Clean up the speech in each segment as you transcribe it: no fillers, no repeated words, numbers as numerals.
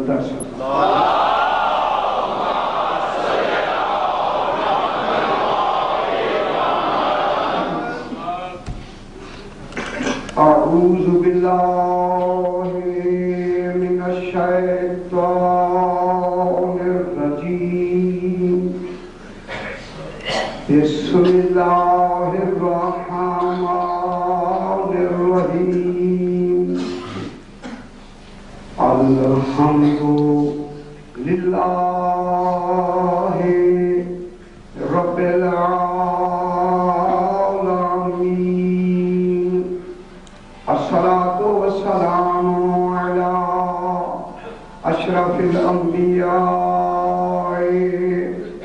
مقدس اعوذ باللہ من الشیطان الرجیم بسم اللہ الرحمن الرحیم الحمد للہ رب العالمین الصلاة والسلام على اشرف الانبیاء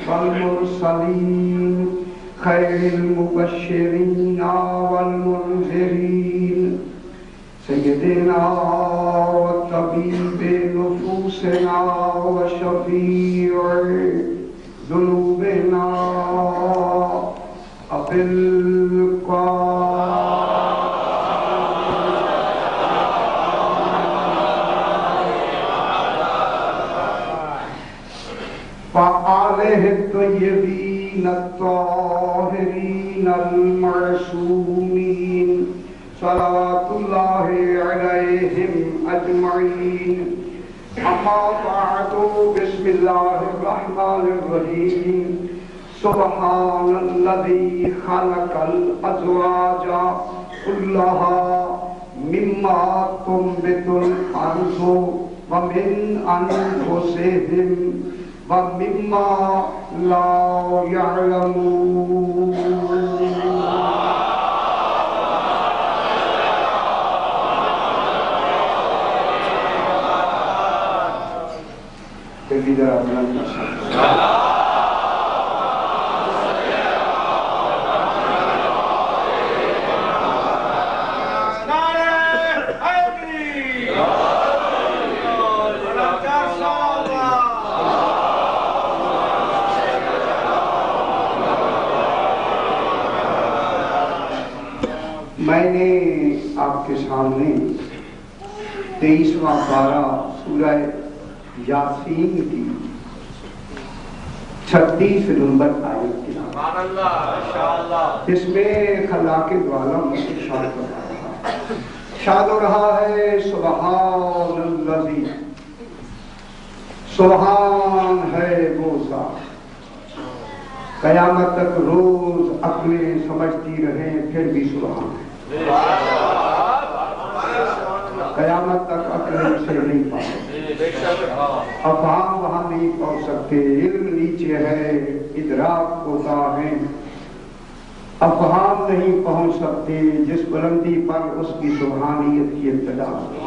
والمرسلین خیر المبشرین والمنذرین سیدنا وطبیب نفوسنا وشفیع ذنوبنا ابی وآلہ الطیبین الطاہرین المعصومین صلوات اللہ علیہم اجمعین اما بعد بسم اللہ الرحمن الرحیم سبحان الذی خلق الازواج کلہا مما تنبت الارض ومن انفسہم وَمِمَّا لَا يَعْلَمُونَ میں نے آپ کے سامنے 23واں پارہ سورہ یاسین کی 36 نمبر آیت کی اس میں خلاق والا شاد ہو رہا ہے سبحان الذی، سبحان ہے وہ ذات قیامت تک روز عقلیں سمجھتی رہیں پھر بھی سبحان ہے، قیامت تک عقلیں سے نہیں پائیں، افہام وہاں نہیں پہنچ سکتے، علم نیچے ہے، ادراک ہوتا ہے، افہام نہیں پہنچ سکتے جس بلندی پر اس کی سبحانیت کی ابتدا ہوتی ہے۔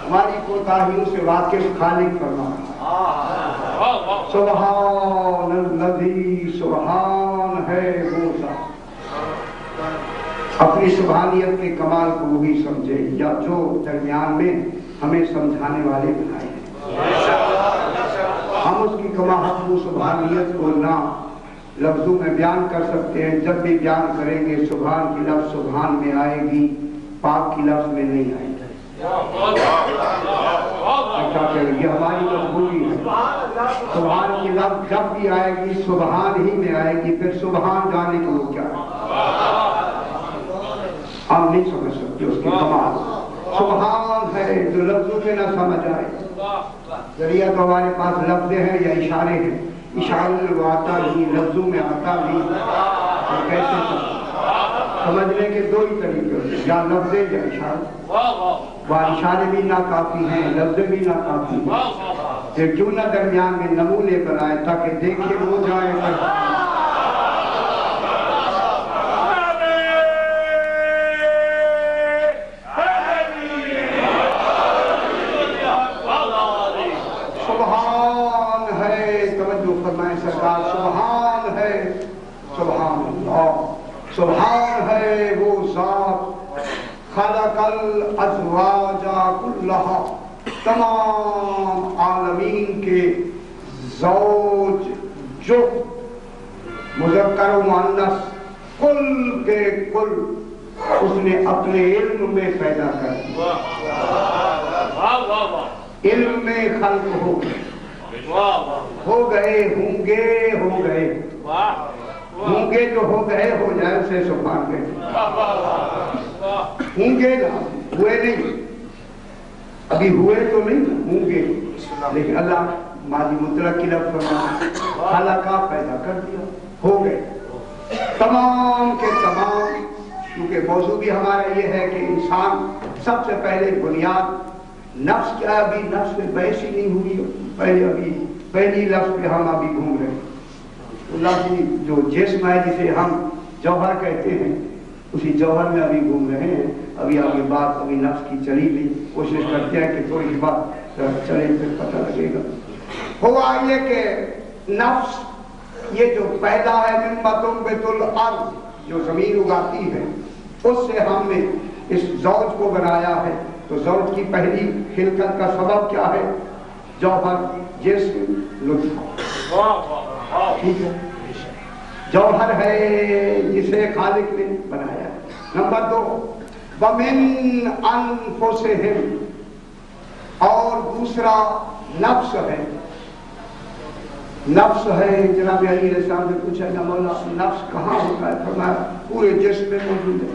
ہماری کوتاہیوں سے واقف خالق فرما رہا ہے سبحان الذی، سبحان ہے وہ ذات۔ اپنی سبحانیت کے کمال کو وہی سمجھے یا جو درمیان میں ہمیں سمجھانے والے بنائے ہیں۔ ہم اس کی کماحت و سبحانیت کو نہ لفظوں میں بیان کر سکتے ہیں، جب بھی بیان کریں گے سبحان کی لفظ سبحان میں آئے گی، پاک کی لفظ میں نہیں آئے گی۔ یہ ہماری مجبوری ہے، سبحان کی لفظ جب بھی آئے گی سبحان ہی میں آئے گی، پھر سبحان جانے کو کیا ہے، ہم نہیں سمجھ سکتے اس کی کمال۔ سبحان ہے جو لفظوں میں نہ سمجھ آئے، ذریعہ تو ہمارے پاس لفظ ہیں یا اشارے ہیں، اشارے وہ آتا نہیں، لفظوں میں آتا نہیں، تو کیسے سمجھنے کے دو ہی طریقے ہوتے ہیں، یا لفظ یا اشارے۔ وہ اشارے بھی ناکافی ہیں، لفظ بھی ناکافی ہیں، پھر کیوں نہ درمیان میں نمونے بنائے تاکہ دیکھے ہو جائے۔ سبحان ہے، توجہ فرمائیں سرکار، سبحان ہے، سبحان اللہ، سبحان ہے وہ ذات خلق الازواج کلہا، تمام عالمین کے زوج جو مذکر و مؤنث کل کے کل اس نے اپنے علم میں پیدا کر دیا۔ علم میں خلق ہو گئے ہوں گے ہوں گے جو ہو گئے ہو جائے اسے سبحان گئے ہوں گے نا ہوئے نہیں ابھی ہوئے تو نہیں ہوں گے لیکن اللہ ماضی مطلق کی لفظ فرمایا خلقہ پیدا کر دیا ہو گئے تمام کے تمام کیونکہ موضوع بھی ہمارا یہ ہے کہ انسان سب سے پہلے بنیاد نفس کیا ابھی نفس میں بحث ہی نہیں ہوئی پہلی لفظ پہ ہم ابھی گھوم رہے ہیں لفظ جو جسم ہے جسے ہم جوہر کہتے ہیں اسی جوہر میں ابھی گھوم رہے ہیں ابھی آگے بات ابھی نفس کی چلی نہیں کوشش کرتے ہیں کہ تھوڑی بات چلے پھر پتہ لگے گا ہوا یہ کہ نفس یہ جو پیدا ہے من مطلوبۃ الارض جو زمین اگاتی ہے اس سے ہم نے اس زوج کو بنایا ہے تو زوج کی پہلی خلقت کا سبب کیا ہے جوہر جسم نطفہ ٹھیک ہے جوہر ہے جسے خالق نے بنایا نمبر 2 وَمِنْ أَنفُسِهِمْ اور دوسرا نفس ہے نفس ہے جناب علی علیہ السلام نے پوچھا کہ مولا نفس کہاں ہوتا ہے فرمایا پورے جسم میں موجود ہے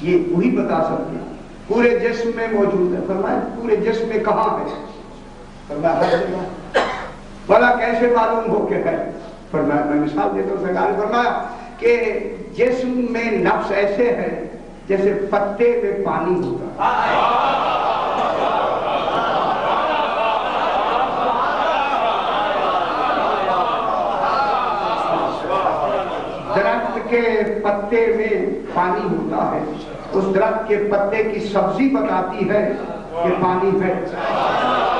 یہ وہی بتا سکتے ہیں پورے جسم میں موجود ہے فرمایا پورے جسم میں کہاں ہے فرمایا بولا کیسے معلوم ہو کہ ہے فرمایا میں مثال دیتا ہوں سرکار نے فرمایا کہ جسم میں نفس ایسے ہے جیسے پتے میں پانی ہوتا درخت کے پتے میں پانی ہوتا ہے اس درخت کے پتے کی سبزی بتاتی ہے کہ پانی ہے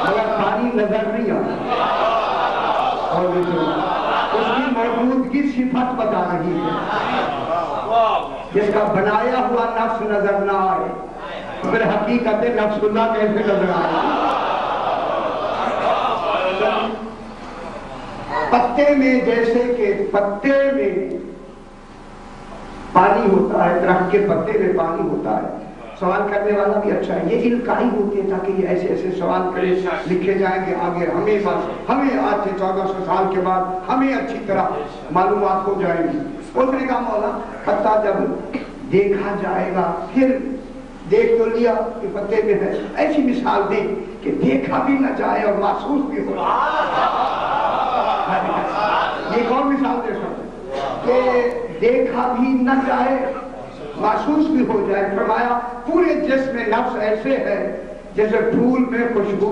مگر پانی نظر نہیں آتا اور اس کی موجودگی صفت بتا رہی ہے جس کا بنایا ہوا نفس نظر نہ آئے پھر حقیقت نفس اللہ کیسے نظر آئے پتے میں جیسے کہ پتے میں پانی ہوتا ہے درخت کے پتے میں پانی ہوتا ہے سوال کرنے والا بھی اچھا ہے یہ الکائی ہوتی ہے تاکہ یہ ایسے ایسے سوال کرے لکھے جائیں گے آگے ہمیں آج سے 1400 سال کے بعد ہمیں اچھی طرح معلومات ہو جائیں گی اس نے کہا مولا پتا جب دیکھا جائے گا پھر دیکھ تو لیا کہ پتے میں ہے ایسی مثال دیں کہ دیکھا بھی نہ جائے اور محسوس بھی ہو یہ کون مثال دے سکتے کہ دیکھا بھی نہ جائے محسوس بھی ہو جائے فرمایا پورے جسم میں نفس ایسے ہے جیسے پھول میں خوشبو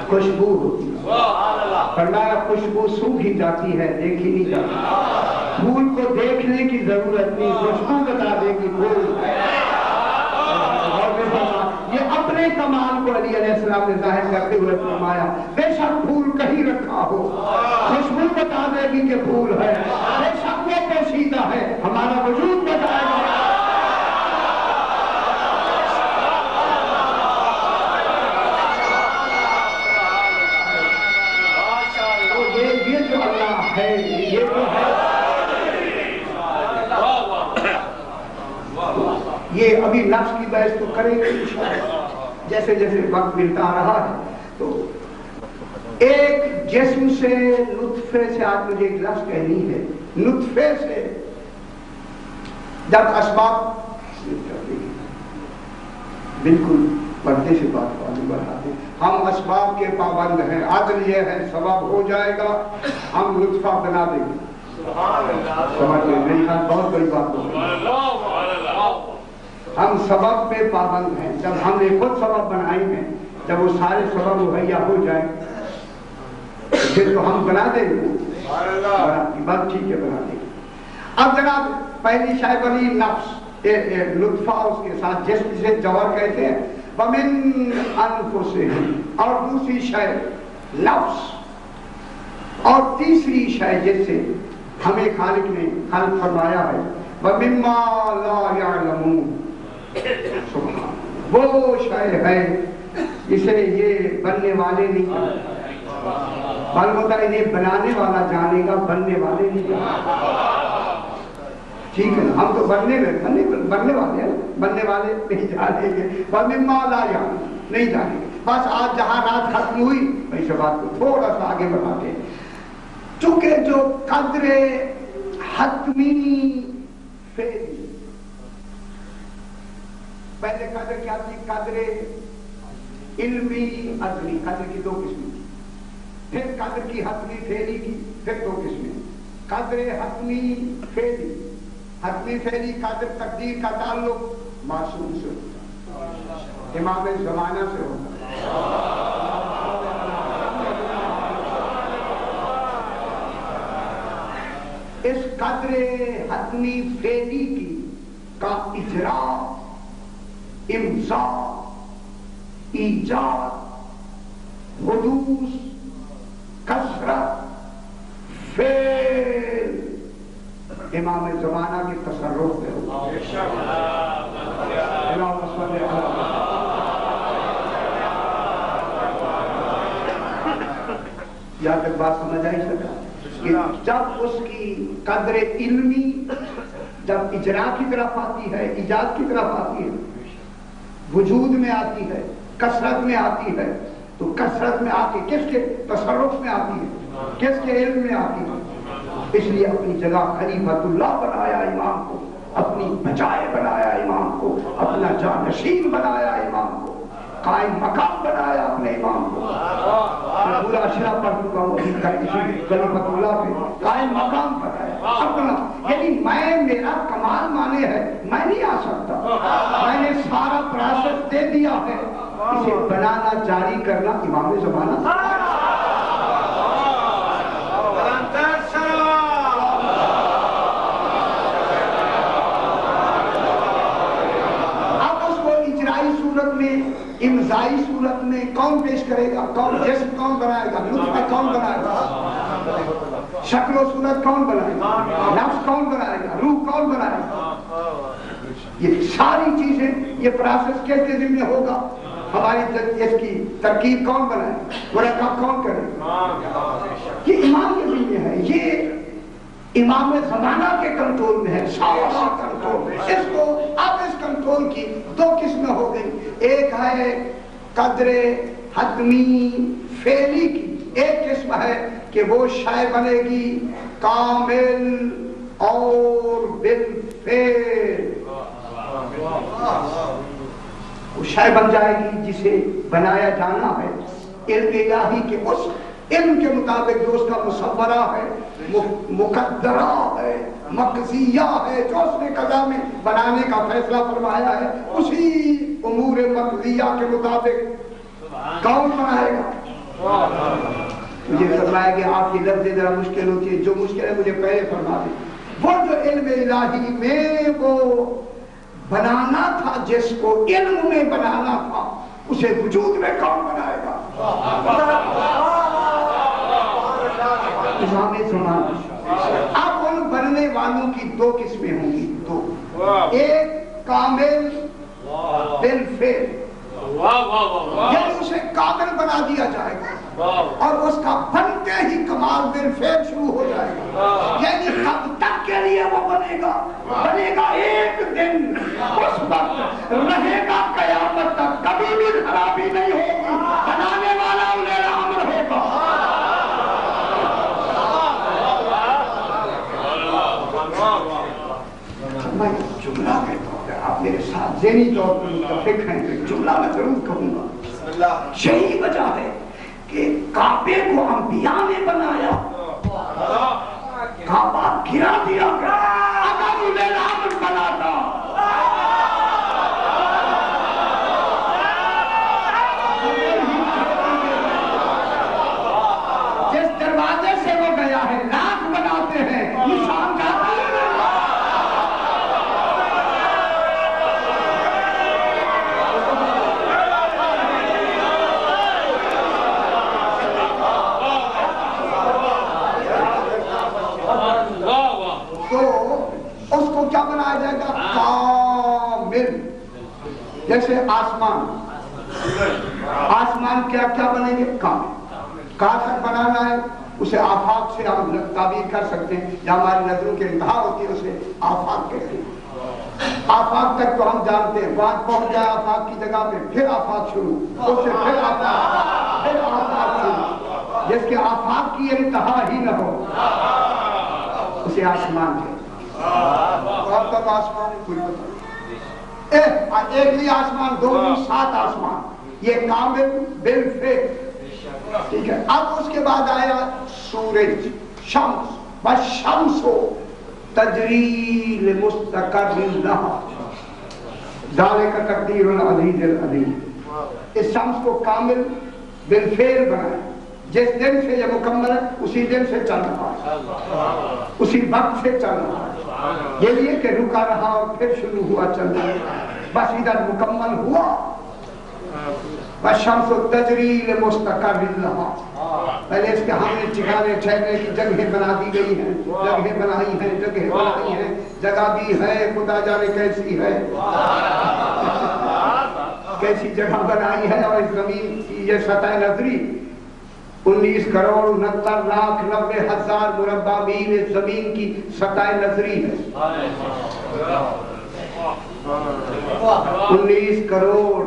خوشبو ہوتی ہے فرمایا خوشبو سوکھی جاتی ہے دیکھی نہیں جاتی پھول کو دیکھنے کی ضرورت نہیں خوشبو بتا دے گی پھول یہ اپنے کمال کو علی علیہ السلام نے ظاہر کرتے ہوئے فرمایا بے شک پھول کہیں رکھا ہو خوشبو بتا دے گی کہ پھول ہے بے شک وہ پوشیدہ ہے ہمارا وجود بتائے گا یہ ابھی نفس کی بحث تو کریں گے جیسے جیسے وقت ملتا رہا ہے تو ایک جسم سے نطفے سے آج مجھے ایک لفظ کہنی ہے نطفے سے جب اسباب بالکل پردے سے بات کو آگے بڑھاتے ہم اسباب کے پابند ہیں عدل یہ ہے سبب ہو جائے گا ہم نطفہ بنا دیں گے سمجھ لیں میری بات بہت بڑی بات ہو ہم سبب پہ پابند ہیں جب ہم نے خود سبب بنائے ہیں جب وہ سارے سبب مہیا ہو جائیں پھر تو ہم بنا دیں گے بات ٹھیک ہے بنا دیں گے اب جناب پہلی شے بنی نفس نطفہ اس کے ساتھ جسم سے جوہر کہتے ہیں وَمِنْ أَنفُسِهِمْ، اور دوسری شے لفظ، اور تیسری شے جس سے ہمیں خالق نے خلق فرمایا ہے وَمِمَّا لَا يَعْلَمُونَ، سبحان، وہ شے ہے جسے یہ بننے والے نہیں جانتے، البتہ انہیں بنانے والا جانے گا، بننے والے نہیں جانے گا۔ ٹھیک ہے، ہم تو بننے والے ہیں، بننے والے نہیں جانیں گے، وَمِمَّا لَا يَعْلَمُونَ، نہیں جانیں گے۔ بس آج جہاں رات ختم ہوئی اس بات کو تھوڑا سا آگے بڑھاتے ہیں، چونکہ جو قدر حتمی فعلی، پہلے قدر کیا تھی؟ قدر علمی ازلی، قدر کی دو قسمیں، پھر قدر کی حتمی فعلی کی پھر دو قسمیں، قدر حتمی فعلی، حتمی فعلی قدر تقدیر کا تعلق معصوم سے ہوتا، امام زمانہ سے ہوتا، اس قدر حتمی فعلی کی کا اجرا، امضاء، ایجاد، حدوث، کثرت، فعل امام زمانہ کے تصرف میں ہوتا ہے۔ یہاں تک بات سمجھ آئی سکتا کہ جب اس کی قدر علمی جب اجرا کی طرف آتی ہے، ایجاد کی طرف آتی ہے، وجود میں آتی ہے، کثرت میں آتی ہے، تو کثرت میں آ کے کس کے تصرف میں آتی ہے، کس کے علم میں آتی ہے؟ اس لیے اپنی جگہ خلیفۃ اللہ بنایا امام کو، اپنی بجائے بنایا امام کو، اپنا جانشین بنایا امام کو، قائم مقام بنایا اپنے امام کو۔ میں پورا اشرا پڑھ چکا ہوں، خلیفۃ اللہ پہ قائم مقام بنایا اپنا، یعنی میرا کمال مانے ہے، میں نہیں آ سکتا، میں نے سارا پروسیس دے دیا ہے، اسے بنانا جاری کرنا امام زمانہ۔ امضائی صورت میں کون پیش کرے گا؟ کون جسم کون بنائے گا؟ نطفہ کون بنائے گا؟ شکل و صورت کون بنائے گا؟ نفس کون بنائے گا؟ روح کون بنائے گا؟ یہ ساری چیزیں، یہ پروسیس کس کے ذمہ ہوگا؟ ہماری اس کی ترکیب کون بنائے گا؟ مرکب کون کرے گا؟ یہ امام کے ذمہ ہے، یہ امام زمانہ کے کنٹرول میں ہے، سارا کنٹرول۔ اس کو اب اس کنٹرول کی دو قسمیں ہو گئی، ایک ہے قدر حتمی فعلی کی، ایک قسم ہے کہ وہ شے بنے گی کامل اور بالفعل، وہ شے بن جائے گی جسے بنایا جانا ہے علم الہی کے اس علم کے مطابق، جو اس کا مصورہ ہے، مقدرہ ہے، مقضیہ ہے، جو اس نے قضا میں بنانے کا فیصلہ فرمایا ہے، اسی امور مقضیہ کے مطابق کون بنائے گا؟ مجھے فرمایا کہ آپ کی لفظ ذرا مشکل ہوتی ہے، جو مشکل ہے مجھے پہلے فرما دیں۔ وہ جو علم الہی میں وہ بنانا تھا، جس کو علم میں بنانا تھا، اسے وجود میں کون بنائے گا؟ امام زمانہ۔ اب ان بننے والوں کی دو قسمیں ہوں گی، دو، ایک کامل بالفعل، یعنی اسے کامل بنا دیا جائے گا اور اس کا بنتے ہی کمال بالفعل شروع ہو جائے گا، یعنی کب تک کے لیے وہ بنے گا ایک دن، اس وقت رہے گا قیامت تک، کبھی بھی خرابی نہیں ہوگی، بنانے والا انہیں عامر ہوگا۔ میں جملہ کہتا ہوں، آپ میرے ساتھ ذہنی طور پر متفق ہیں، جملہ میں ضرور کہوں گا۔ یہی وجہ ہے کہ کعبے کو انبیاء نے بنایا، کعبہ گرا دیا گیا، اگر انہیں عامر بناتا جس دروازے سے وہ گیا ہے، لاکھ بناتے ہیں، نشان جاتا ہے، جیسے آسمان کیا کیا بنیں گے؟ کام تک بنانا ہے، اسے آفاق سے ہم تعبیر کر سکتے ہیں، یا ہماری نظروں کی انتہا ہوتی ہے اسے آفاق کہتے ہیں۔ آفاق تک تو ہم جانتے ہیں، وہاں پہنچ جائے آفاق کی جگہ پہ پھر آفاق شروع، اس سے پھر آفاق شروع، جس کے آفاق کی انتہا ہی نہ ہو اسے آسمان کہتے ہیں۔ اور تک آسمان کوئی پتہ نہیں، ایک بھی آسمان، دو بھی، 7 آسمان، یہ کامل بالفعل، ٹھیک ہے۔ اب اس کے بعد آیا سورج، شمس، والشمس تجری لمستقر لها، ذالک تقدیر العزیز العلیم۔ اس شمس کو کامل بالفعل بنایا، جس دن سے یہ مکمل ہے اسی دن سے چل رہا ہے، اسی وقت سے چل رہا ہے، یہ لیے کہ رکا رہا اور پھر شروع ہوا چلنا، بس ادھر مکمل ہوا۔ والشمس تجری لمستقر لها، پہلے اس کے ہم نے ٹھکانے ٹھہرنے کی جگہیں بنا دی گئی ہیں، جگہیں بنائی ہیں، جگہ بھی ہے، خدا جانے کیسی ہے، کیسی جگہ بنائی ہے۔ اور اس زمین کی یہ سطح نظری 19,69,90,000 مربع میل اس زمین کی سطح نظری ہے، 19 کروڑ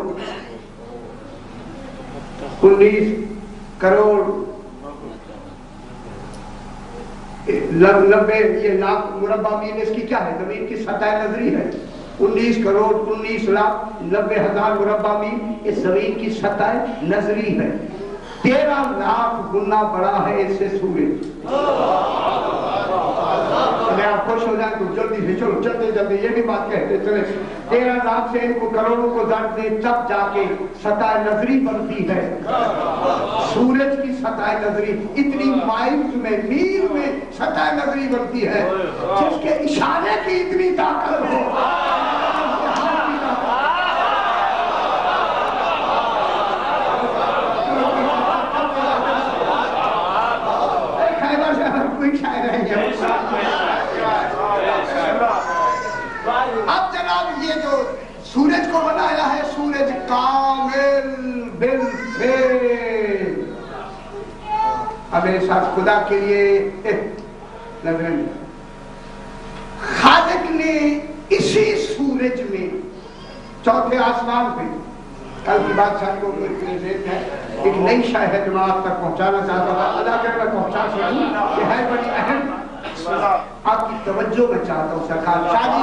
90 یہ لاکھ مربع میل اس کی کیا ہے؟ زمین کی سطح نظری ہے۔ 19,19,90,000 مربع میل اس زمین کی سطح نظری ہے۔ 13 لاکھ گنا بڑا ہے اس سے سورج۔ آپ خوش ہو جائیں تو جلدی سے چلو چلتے چلتے یہ بھی بات کہتے چلے، 13 لاکھ سے ان کو کروڑوں کو ضرب دیں تب جا کے سطح نظری بنتی ہے۔ سورج کی سطح نظری اتنی مائلز میں، میل میں سطح نظری بنتی ہے، جس کے اشارے کی اتنی طاقت ہو۔ خیبر سے ہر کوئی شاعر ہے۔ اب جناب یہ جو سورج کو بنایا ہے، سورج کامل بالفعل۔ اب میرے ساتھ خدا کے لیے خالق نے اسی سورج میں چوتھے آسمان پہ، کل کی بات شاید کو ایک نئی شاید ہے جو آپ تک پہنچانا چاہتا تھا، اللہ کرے میں پہنچا سکوں، یہ ہے بڑی اہم، آپ کی توجہ میں چاہتا ہوں سرکار، شادی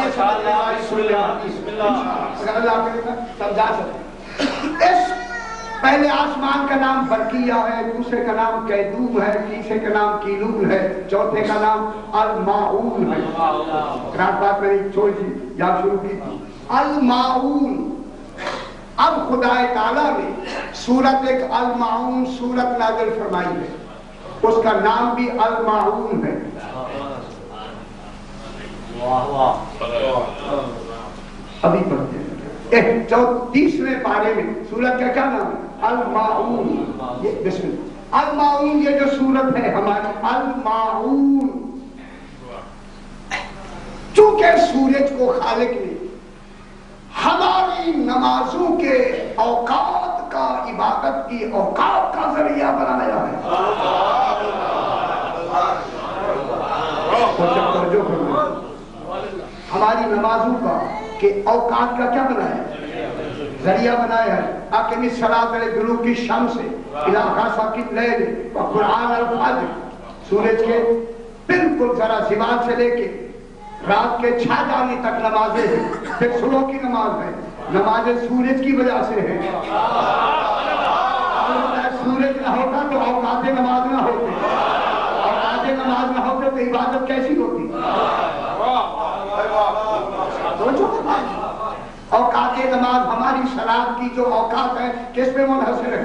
اگر اللہ کرے میں سمجھا سکتے۔ اس پہلے آسمان کا نام برقیہ ہے، دوسرے کا نام کیدوم ہے، تیسرے کا نام کیلول ہے، چوتھے کا نام الماعون ہے۔ رات بات میں نے چھوڑی تھی، یاد شروع کی تھی، الماعون۔ اب خدا تعالیٰ نے سورت ایک الماعون سورت نازل فرمائی ہے، اس کا نام بھی الماعون ہے۔ ابھی پڑھتے ہیں 30ویں پارے میں سورت کا کیا نام ہے؟ الماعون۔ یہ بسم اللہ، الماعون یہ جو سورت ہے ہماری الماعون، چونکہ سورج کو خالق نے ہماری نمازوں کے اوقات کا، عبادت کی اوقات کا ذریعہ بنایا ہے۔ ہماری نمازوں کا کہ اوقات کا کیا بنایا ہے؟ ذریعہ بنایا ہے۔ اقم الصلاۃ لدلوک الشمس الی غسق اللیل وقرآن الفجر، سورج کے بالکل ذرا زوال سے لے کے رات کے 6 جانے تک نمازیں ہیں، پھر صبح کی نماز ہے، نمازیں سورج کی وجہ سے ہے۔ سورج نہ ہوتا تو اوقات نماز نہ ہوتے، اوقات نماز نہ ہوتے تو عبادت کیسی ہوتی؟ اوقات نماز ہماری صلاۃ کی جو اوقات ہے کس پہ منحصر ہے؟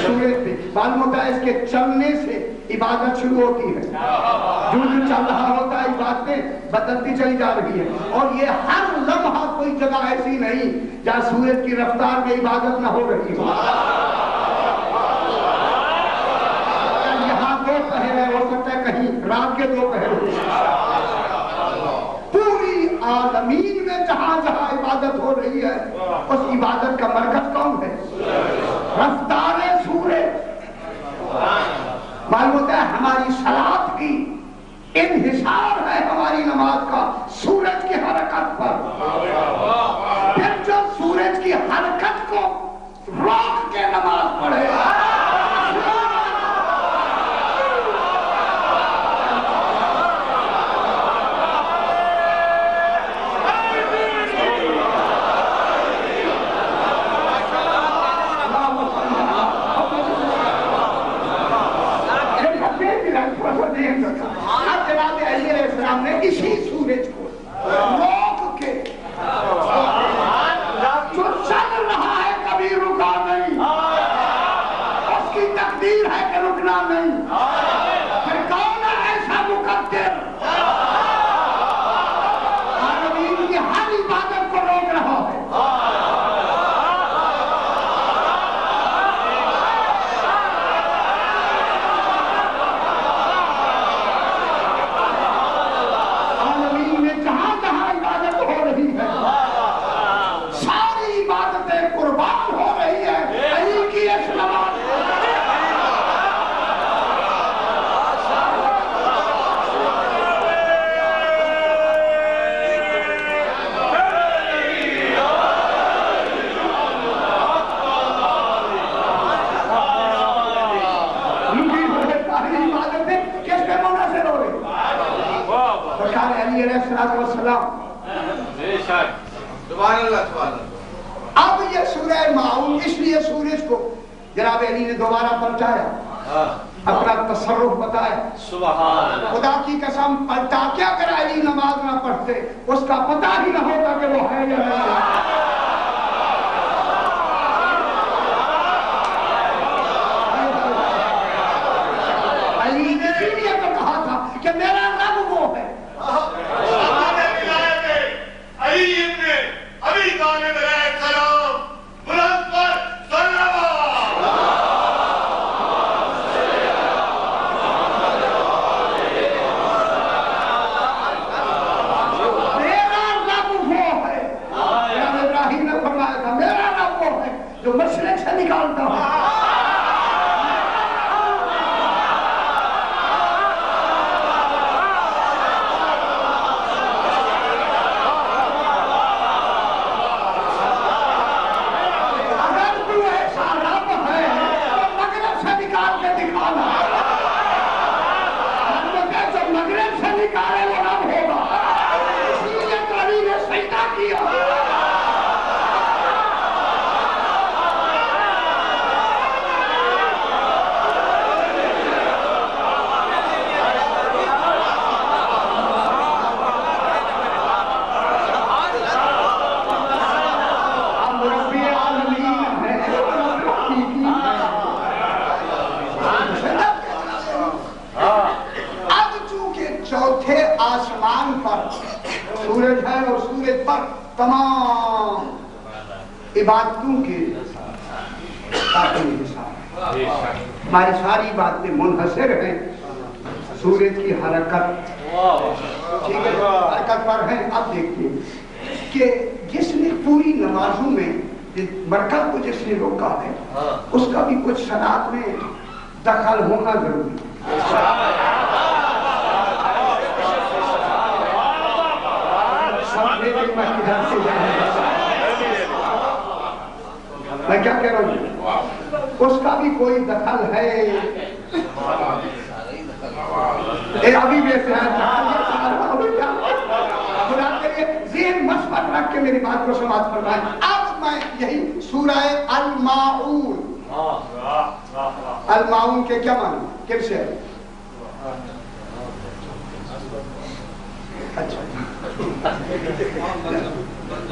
سورج پہ۔ معلوم ہوتا ہے اس کے چلنے سے عبادت شروع ہوتی ہے، جو چل رہا ہوتا ہے عبادتیں بدلتی چلی جا رہی ہے، اور یہ ہر لمحہ کوئی جگہ ایسی نہیں جہاں سورج کی رفتار میں عبادت نہ ہو رہی ہو۔ یہاں 2 پہر ہے، ہو سکتا ہے کہیں رات کے 2 پہر ہو۔ پوری عالمین میں جہاں جہاں عبادت ہو رہی ہے اس عبادت کا مرکز کون ہے؟ رفتار سورج۔ معلوم ہوتا ہے ہماری صلات کی انحصار ہے ہماری نماز کا سورج کی حرکت پر۔ پھر جو سورج کی حرکت کو روک کے نماز پڑھے نے اسی سورج کو روک کے جو چل رہا ہے کبھی رکا نہیں، اس کی تقدیر ہے کہ رکنا نہیں۔ پھر کون ہے ایسا مقدر عالمین کی ہر عبادت کو روک رہا ہے؟ اب یہ سورہ معون اس لیے سورج کو جناب علی نے دوبارہ پلٹایا، اپنا تصرف بتایا۔ سبحان خدا کی قسم پلٹا کیا اگر علی نماز نہ پڑھتے اس کا پتہ ہی نہ ہوتا کہ وہ ہے یا نہیں ہے۔ علی نے اسی لیے تو کہا تھا کہ میرا رب وہ ہے۔ جو مشرق سے نکالتا ہے۔ اگر تو ایسا رب ہے تو مغرب سے نکال کے دکھانا، جو مغرب سے نکالے وہ رب ہوگا۔ اسی لیے تو علی نے سجدہ کیا۔ آسمان پر سورج ہے اور سورج پر تمام عبادتوں کے ہماری ساری باتیں منحصر ہیں سورج کی حرکت، ٹھیک ہے، حرکت پر ہیں۔ اب دیکھیے کہ جس نے پوری نمازوں میں برکت کو جس نے روکا ہے اس کا بھی کچھ صلات میں دخل ہونا ضروری ہے۔ میں کیا کہہ رہا ہوں، اس کا بھی کوئی دخل ہے۔ ابھی بھی خدا کے لیے ذہن مثبت رکھ کے میری بات کو سماعت فرمائیں۔ اب میں یہی سورہ الماعون، الماعون کے کیا معنی کس سے؟ اچھا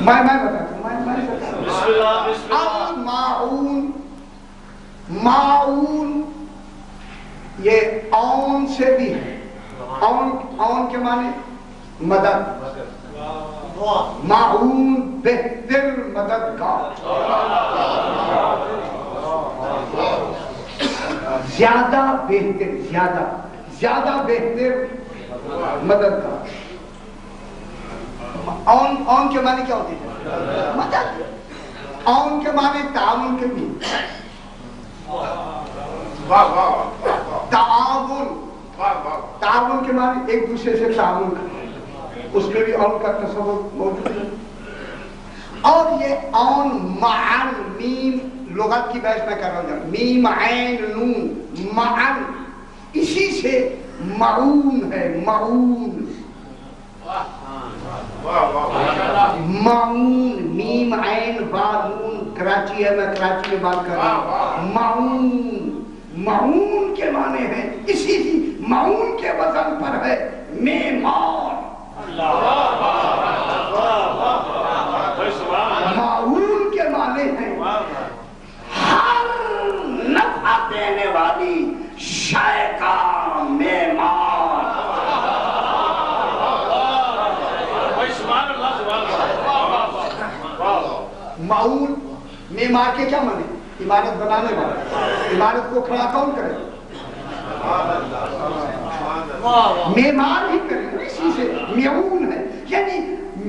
میں بتاتا ہوں۔ الماعون، معون یہ اون سے بھی ہے۔ اون کے معنی مدد، معون بہتر مددگار، زیادہ بہتر، زیادہ بہتر مددگار۔ اون کے معنی کیا ہوتی ہے؟ مدد. اون کے معنی تعاون کے بھی. تعاون کے معنی ایک دوسرے سے تعاون کرنا، اس میں بھی اون کا تصور موجود ہے. اور یہ اون معن میم لغت کی بحث میں کر رہا ہوں، میم عین نون معن، اسی سے معون ہے. معون معون میم عین با نون. کراچی ہے، میں کراچی میں بات کر رہا ہوں. معون معون کے معنی ہیں، اسی معون کے وزن پر ہے معمار. معون کے معنی ہیں ہر نفع دینے والی شے کا معمار. معون معمار کے کیا معنی؟ عمارت بنانے والا. عمارت کو کھڑا کون کرے؟ معمار ہی کرے. اسی سے معون ہے. یعنی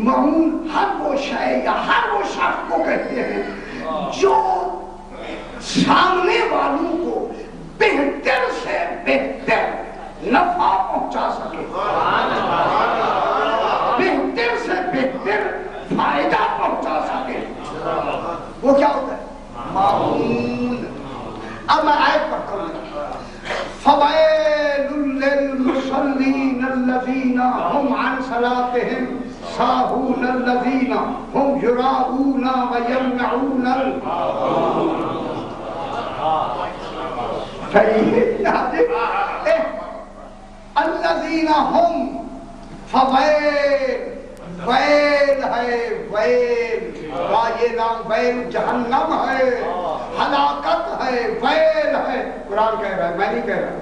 معون ہر وہ شے یا ہر وہ شخص کو کہتے ہیں جو سامنے والوں کو بہتر سے بہتر نفع پہنچا سکے، بہتر سے بہتر فائدہ پہنچا سکے. وہ کیا ہوتا ہے؟ معون. اب میں آیت پڑھتا ہوں. فویل للمصلین الذین هم عن صلاتهم ساہون الذین هم یراؤون ویمنعون الذین هم فویل. ویل ہے ویل. یہ نام ویل جہنم ہے، ہلاکت ہے. ویل ہے. قرآن کہہ رہا ہے، میں نہیں کہہ رہا.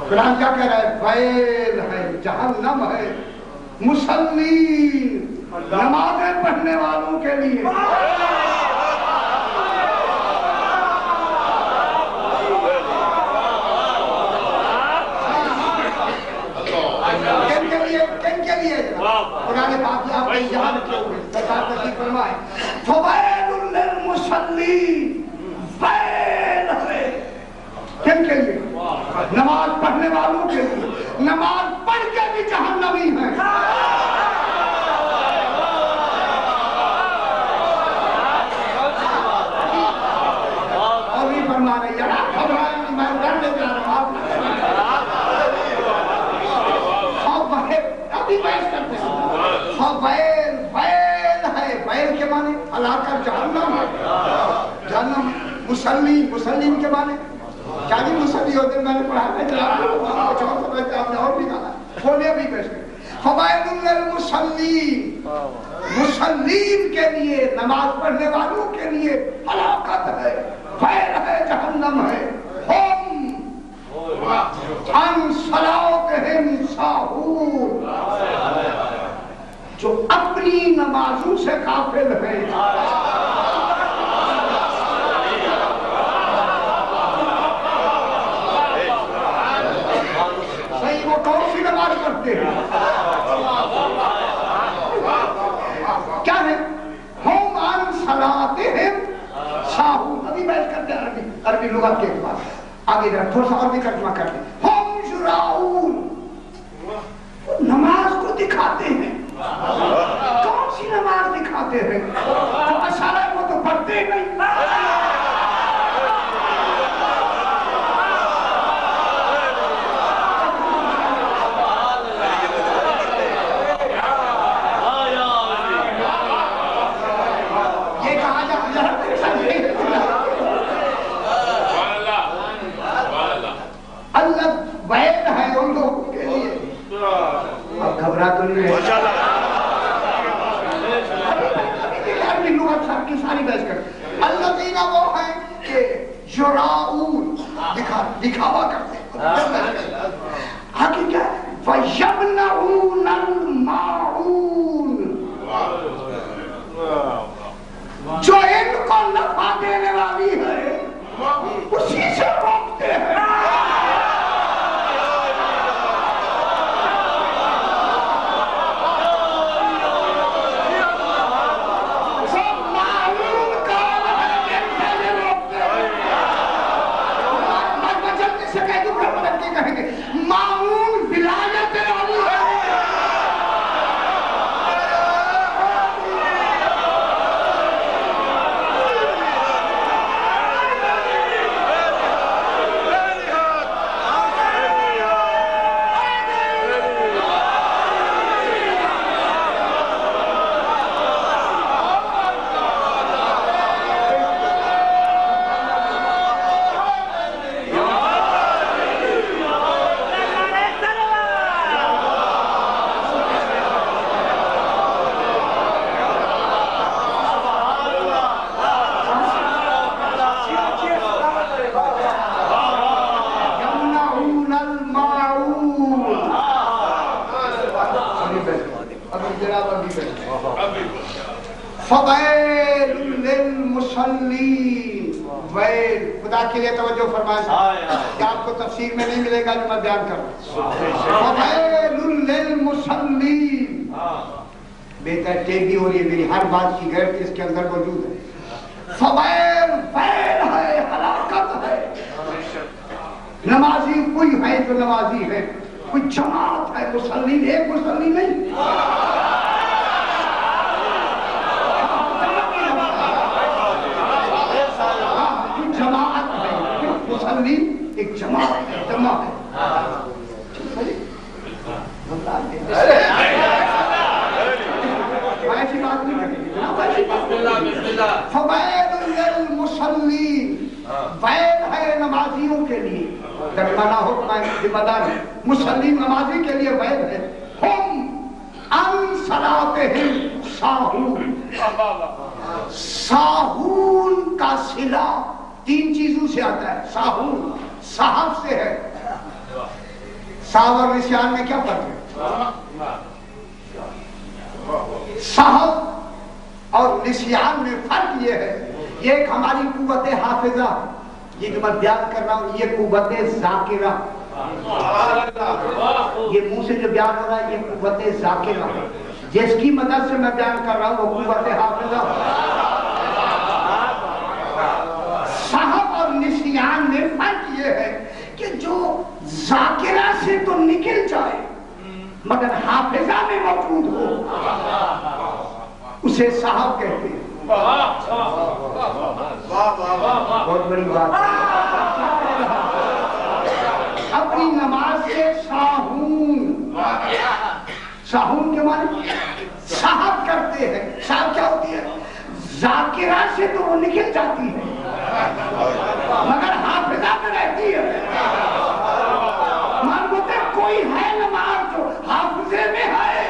قرآن کیا کہہ رہا ہے؟ ویل ہے، جہنم ہے مسلمین نمازیں پڑھنے والوں کے لیے. کن کے لیے قرآن پاک آپ نے یاد کیے ہوئے تقاضی فرمائے فویل للمصلین. ویل ہے کن کے لیے؟ نماز پڑھنے والوں کے لیے. نماز پڑھ کے بھی جہنمی ہے. اور بھی فرما رہے یار گھبرائیں، میں ڈرنے جا رہا ہوں. ویل ویل ہے. ویل کے معنی ہلاکت، جہنم ہے. جہنم. مسلم مسلم کے معنی کیا نہیں مسلی ہوتے ہیں. میں نے پڑھا ہے اور بھی کہا کھولے بھی پیش کریں. فوائد للمصلین، مسلم کے لیے، نماز پڑھنے والوں کے لیے ہلاکت ہے، ویل ہے، جہنم ہے. ہم عن صلاتہم ساہون، جو اپنی نمازوں سے غافل ہیں. صحیح وہ کون سی نماز پڑھتے ہیں؟ کیا ہے؟ ہم عن صلاتہم ساہون. ابھی بحث کرتے ہیں عربی لغت کے اعتبار سے. آگے جا تھوڑا سا اور بھی ترجمہ کرتے ہیں. ہم یراؤون، نماز کو دکھاتے ہیں. کون سی نماز دکھاتے ہیں؟ جو اشارہ ہے وہ تو پڑھتے نہیں. یہ کہا جاتا اللہ ویل ہے ان لوگوں کے لیے. اب گھبرا تو نہیں ہے. کی ساری بحث کرتے. الذین وہ ہیں کہ یراؤون، دکھاوا کرتے ہیں. آگے کیا ہے؟ وَيَمْنَعُونَ الْمَاعُونَ، جو ان کو نفع دینے والی ہے اسی سے روکتے ہیں. فویل للمصلین، ویل، خدا کے لیے توجہ فرمائیں کہ آپ کو تفسیر میں نہیں ملے گا جو میں بیان کر رہا ہوں. فویل للمصلین، بیٹا ٹیبی ہو رہی ہے میری ہر بات کی غیرت اس کے اندر موجود ہے. فویل، ویل ہے، ہلاکت ہے. نمازی کوئی ہے جو نمازی ہے، کوئی جماعت ہے، مسلم ایک مسلم نہیں. جماعت ہے، مسلم ایک جماعت ہے، جماعت ہے. ایسی بات نہیں کریں. فویل للمصلین، ویل ہے نمازیوں کے لیے. جب منع ہو میں ذمہ دار ہوں. مسلم نمازی کے لیے ویل ہے. ہم عن صلاتہم ساہون. ساہون کا صلہ 3 چیزوں سے آتا ہے. ساہون صاحب سے ہے. صاحب اور نسیان میں کیا فرق ہے؟ صاحب اور نسیان میں فرق یہ ہے، یہ ایک ہماری قوت حافظہ، یہ جو میں بیان کر رہا ہوں یہ قوت ذاکرہ، یہ منہ سے جو بیان ہو رہا ہے یہ قوت ذاکرہ، جس کی مدد سے میں بیان کر رہا ہوں وہ قوت حافظہ. صاحب اور نسیان میں فرق یہ ہے کہ جو ذاکرہ سے تو نکل جائے مگر حافظہ میں موجود ہو اسے صاحب کہتے ہیں. بہت بڑی بات ہے. اپنی نماز سے ساہون، ساہون کے معنی صاحب کرتے ہیں. صاحب کیا ہوتی ہے؟ ذاکرہ سے تو وہ نکل جاتی ہے مگر حافظہ میں رہتی ہے. مانتے کوئی ہے نماز جو حافظے میں ہے.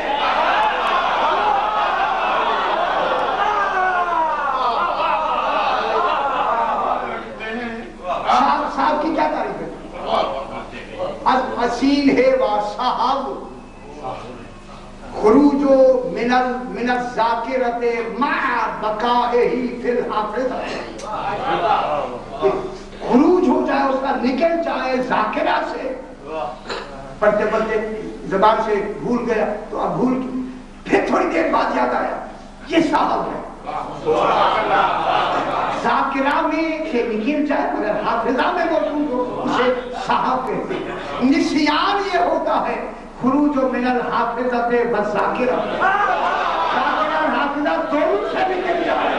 صاحب کی کیا تعریف ہے؟ الحسین ہے صاحب خروج من الذاکرۃ مع بقائہ فی الحافظہ. خروج ہو جائے اس کا، نکل جائے ذاکرہ سے. پڑھتے پڑھتے زبان سے بھول گیا تو اب بھول پھر تھوڑی دیر بعد یاد آیا، یہ صاحب ہے. ذاکرہ میں سے نکل جائے مگر حافظہ میں موجود ہو اسے صاحب کہتے ہیں. نسیان یہ ہوتا ہے خروج من الحافظۃ والذاکرہ، ذاکرہ اور حافظہ دونوں سے نکل جائے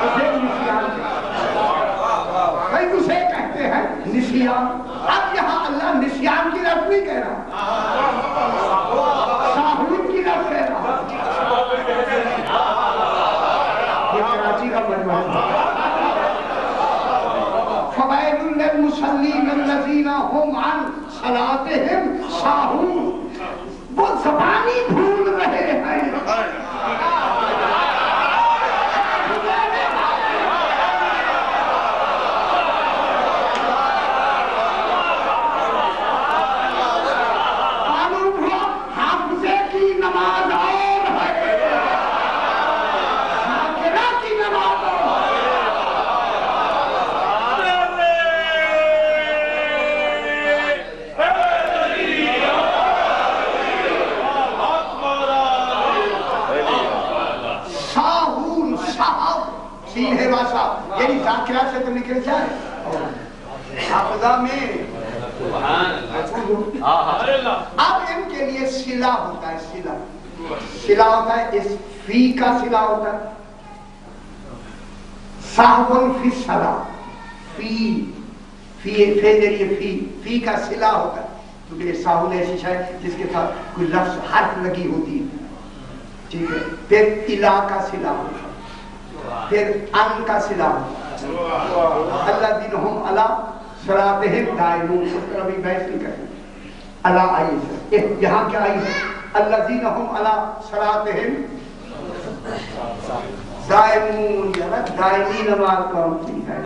اسے نسیان اسے کہتے ہیں نسیان. اب یہاں اللہ نسیان کی لفظ نہیں کہہ رہا، ساہون کی لفظ کہہ رہا. یہ کراچی کا مجمع ہے. فویل للمصلین الذین هم عن صلاتہم ساہون. وہ زبانی بھول رہے ہیں. یعنی ذاکرہ سے تو نکل جائے حافظہ میں. اب ان کے لیے صلہ ہوتا ہے. صلہ ہوتا ہے اس فی کا صلہ ہوتا ہے. صاحب فی الصلاۃ، فی کا صلہ ہوتا ہے. کیونکہ صاحب ایسی شاید جس کے ساتھ کوئی لفظ حرف لگی ہوتی ہے. ٹھیک ہے. پھر الہ کا صلہ ہوتا ہے. پھر ان کا صلہ ہوتا ہے. الذین هم علی صلاتہم دائمون. اس پر ابھی بحث نہیں کریں. اللہ آئی ہے یہاں کیا آئی ہے؟ الذین هم علی صلاتہم دائمون. دائمی نماز کون سی ہے؟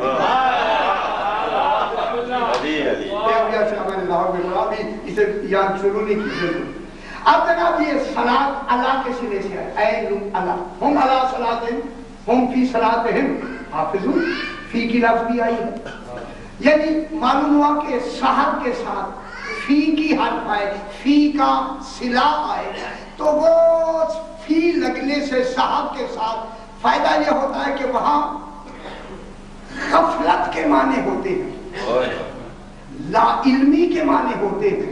اسے یاد شروع نہیں کی. اب جناب یہ صلاۃ اللہ کے سرے سے ہے، اے اللہ ہم علی صلاتہم ہم فی صلاتہم حافظون، فی کی لفظ بھی آئی ہے، یعنی معلوم ہوا کہ صاحب کے ساتھ فی کی حرف آئے، فی کا صلہ آئے، تو وہ فی لگنے سے صاحب کے ساتھ فائدہ یہ ہوتا ہے کہ وہاں غفلت کے معنی ہوتے ہیں، لا علمی کے معنی ہوتے ہیں،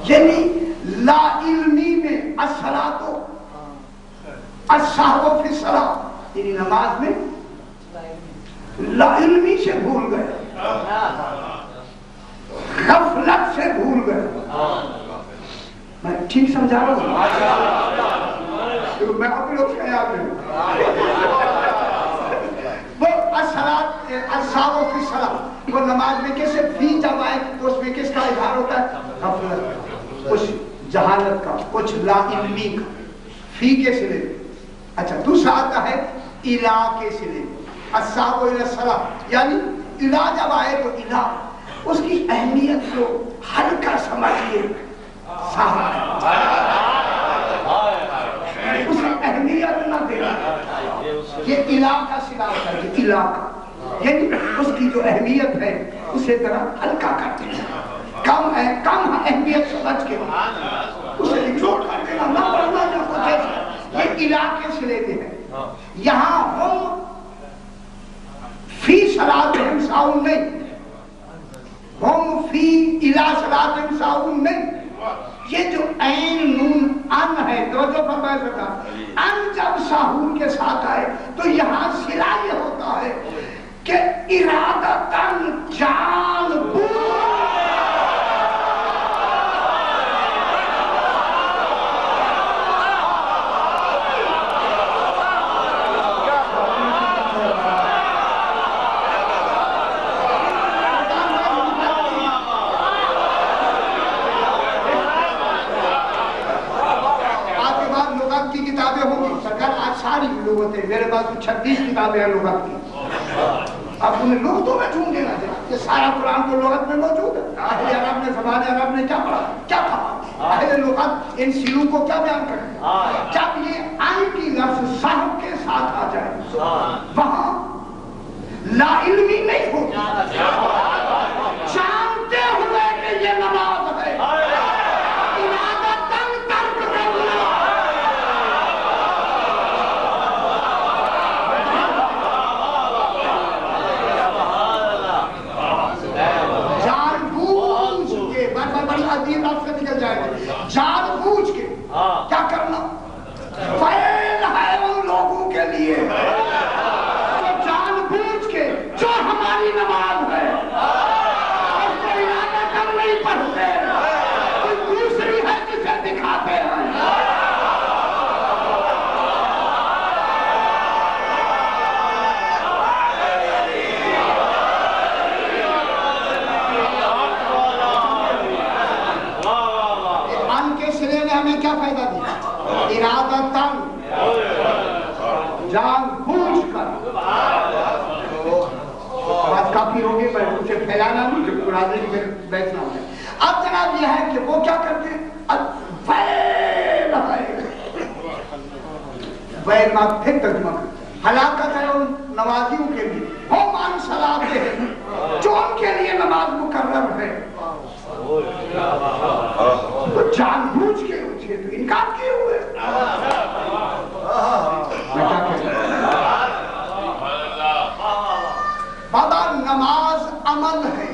یعنی لا علمی میں الصلاۃ السہو فی الصلاۃ، یعنی نماز میں لا علمی سے بھول گئے، غفلت سے بھول گئے۔ میں ٹھیک سمجھا رہا ہوں؟ میں اپنے لوگ خیال میں وہ الصلاۃ السہو فی الصلاۃ، وہ نماز میں کیسے فی جب آئے تو اس میں کس کا اظہار ہوتا ہے؟ غفلت، کچھ جہالت کا، کچھ لا علمی کا، فی کے سلے۔ اچھا دوسرا آتا ہے الہ کے سلے، السہو الی الصلاۃ، یعنی الہ جب آئے تو الہ اس کی اہمیت کو ہلکا سمجھیے، صاحب اس کی اہمیت نہ دینا، یہ الہ کا صلہ ہوتا ہے، یہ الہ کا، یعنی اس کی جو اہمیت ہے اسے ذرا ہلکا کرتے ہیں، کم ہے، کم اہمیت سمجھ کے اسے اگنور کر دینا، نہ پڑھنا نہ کچھ ایسا، یہ الہ کے سلے میں ہے۔ یہاں ہم فی صلاتہم ساہون نہیں، ہم فی الہ صلاتہم ساہون نہیں، یہ جو عین نون ان ہے، توجہ فرمائے سکتا، ان جب ساہون کے ساتھ آئے تو یہاں صلہ یہ ہوتا ہے کہ ارادتاً جان بوجھ لغت ہے، میرے پاس 36 کتابیں ہیں لغت کی، اب انہیں لغتوں میں ڈھونڈ لینا چاہیے، یہ سارا قرآن تو لغت میں موجود ہے۔ اہل عرب نے، زبان عرب نے کیا پڑھا، کیا کہا، اہل لغت ان سیلوں کو کیا بیان کرے، جب یہ ان کی لفظ صاحب کے ساتھ آ جائے وہاں لا علمی نہیں ہوتی، جانتے ہوئے کہ یہ نماز ہے، جان بوجھ کے کیا کرنا، فیل ہے ان لوگوں کے لیے جو جان بوجھ کے، جو ہماری نماز ہے اس کو ارادہ کر نہیں پڑھتے، کوئی دوسری ہے جسے دکھاتے ہیں۔ کیا فائدہ دیا، ارادتاً جان بوجھ کر، بات کافی ہوگی، میں اسے پھیلانا نہیں کہ قرآن میں بیٹھنا ہے۔ اب جناب یہ ہے کہ وہ کیا کرتے ہیں، ویل ہے، ویل مات پھر ترجمہ کرتے، ہلاکت ہے ان نمازیوں کے لیے، ہم عن صلاتہم، جو ان کے لیے نماز مقرر ہے، تو جان بوجھ کے اسے تو انکار کیے ہوئے۔ میں کیا کہتا ہوں، بابا نماز عمل ہے،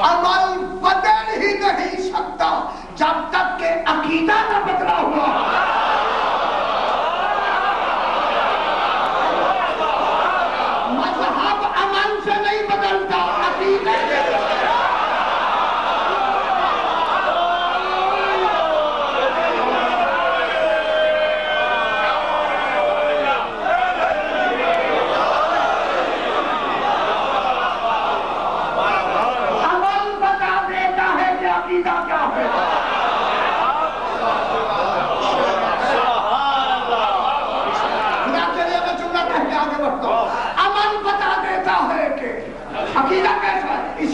عمل بدل ہی نہیں سکتا جب تک کہ عقیدہ نہ بدلا ہوا۔ مذہب عمل سے نہیں بدلتا، عقیدے سے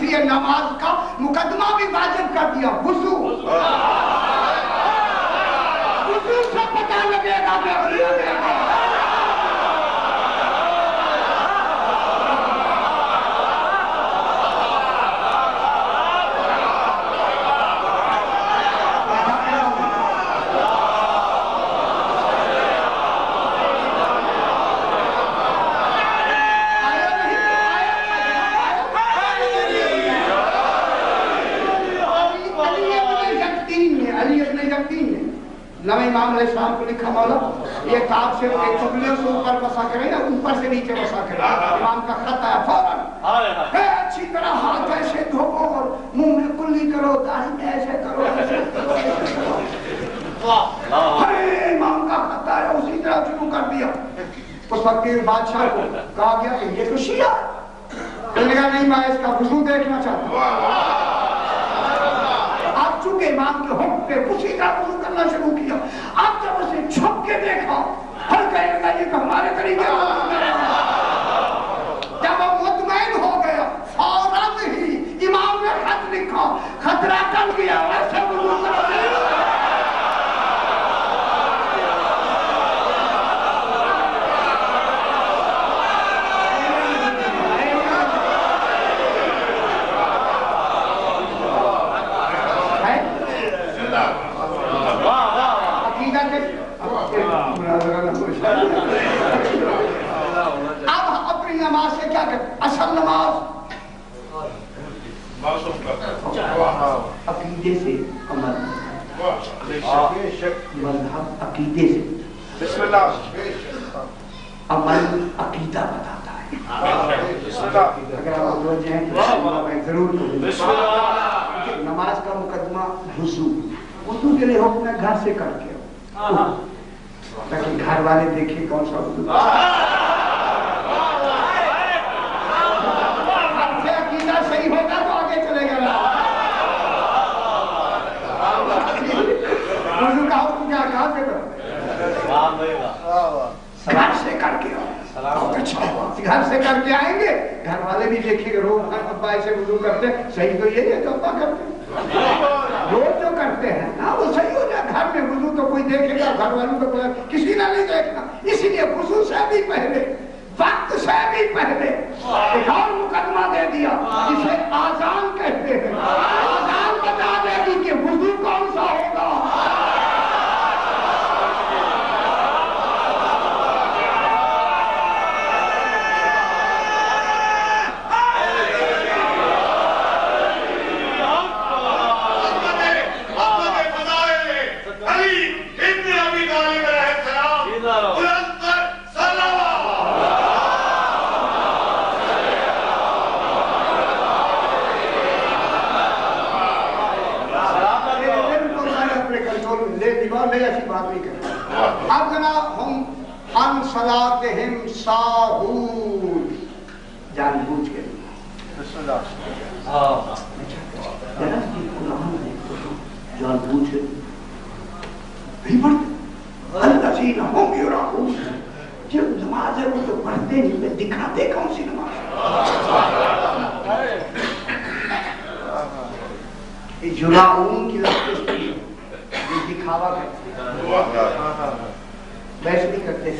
لیے نماز کا مقدمہ بھی واجب کر دیا، وضو سے پتہ لگے گا میں نو امام علیہ السلام کو لکھا مولا یہ کاف سے ایک چگلیوں سے اوپر بسا کرے یا اوپر سے نیچے بسا کرے، امام کا خط آیا فوراً اچھی طرح ہاتھ ایسے دھو اور منہ میں کلی کرو، داڑھی میں ایسے کرو، ایسے کرو، امام کا خط آیا اسی طرح شروع کر دیا۔ اس وقت بادشاہ کو کہا گیا کہ یہ تو شیعہ، کہنے لگا نہیں میں اس کا وضو دیکھنا چاہتا ہوں۔ چونکہ امام کے حکم پہ اسی طرح وضو کرنا شروع کیا، اب جب اسے چھپ کے دیکھا ہر کہنے لگا یہ تو ہمارے طریقے جب وہ مطمئن ہو گیا فوراً ہی امام نے خط لکھا، خطرہ کر گیا ویسے وضو کرنا اب اپنی نماز سے کیا کرتے؟ اصل نماز عقیدے سے عمل، مذہب عقیدے سے، عمل عقیدہ بتاتا ہے۔ اگر آپ متوجہ ہیں تو میں ضرور کہوں، نماز کا مقدمہ وضو کے لیے حکم ہے گھر سے کر کے تاکہ گھر والے دیکھیں کون سا وضو سے عقیدہ صحیح ہوگا تو آگے چلے گا۔ وضو کا حکم کیا کہاں سے کرو؟ گھر سے کر کے گھر سے کر کے آئیں گے، گھر والے بھی دیکھیں گے روز ابا ایسے وضو کرتے، صحیح تو یہی ہے جو ابا کرتے روز جو کرتے ہیں نا وہ صحیح ہو جائے۔ گھر میں وضو تو کوئی دیکھے گا، گھر والوں کو کسی نے نہیں دیکھنا، اسی لیے وضو سے بھی پہلے، وقت سے بھی پہلے ایک اور مقدمہ دے دیا جسے آذان کہتے ہیں۔ آذان بتا دے گی کہ وضو کون سا ہوگا۔ اب جناب ہم عن صلاتہم ساہون، جان بوجھ کے جان بوجھ کے نہیں پڑھتے، الذین هم یراؤون، جو نماز ہے وہ تو پڑھتے نہیں، میں دکھاتے کون سی نماز؟ یراؤون کی لفظ دکھاوا کرتے ویسے نہیں کرتے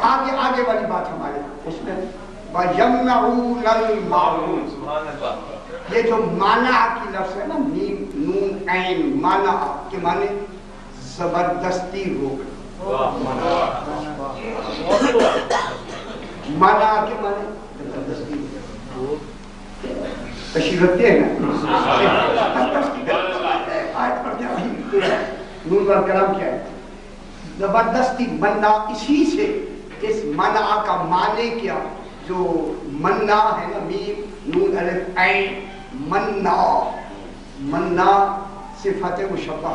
آگے والی بات ہمارے اس میں وَيَمْنَعُونَ الْمَعْرُونَ، یہ جو مانع کی لفظ ہے نا، میم نون عین، مانع کے معنی زبردستی روکنا، مانع کے معنی زبردستی تشریح رکھتے ہیں نا، آیت پڑھ دیا نون پر کلام کیا ہے؟ زبردستی منع، اسی سے اس منع کا معنی کیا، جو منع ہے نا، میم نون الف عین، منع، منع صفت مشبہ،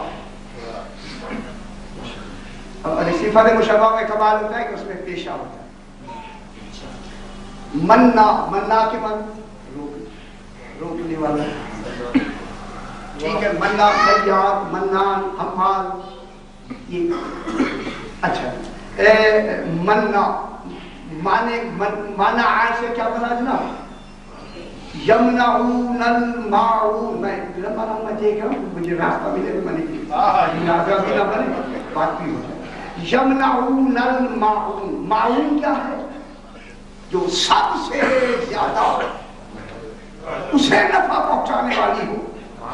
اور صفت مشبہ میں کمال ہوتا ہے کہ اس میں پیشہ ہوتا ہے۔ منع، منع کے معنی روکنے والا، ٹھیک ہے، منع خیاط، منان، حمال، یہ اچھا منع معنی، منع سے کیا بنا جناب؟ یمنعون الماعون، میں لمبا لمبا دیکھ رہا ہوں، مجھے راستہ ملے تو میں نہیں لہٰذا بھی نہ بنے بات بھی ہو جائے. یمنعون الماعون، معون کیا ہے؟ جو سب سے زیادہ اسے نفع پہنچانے والی ہو.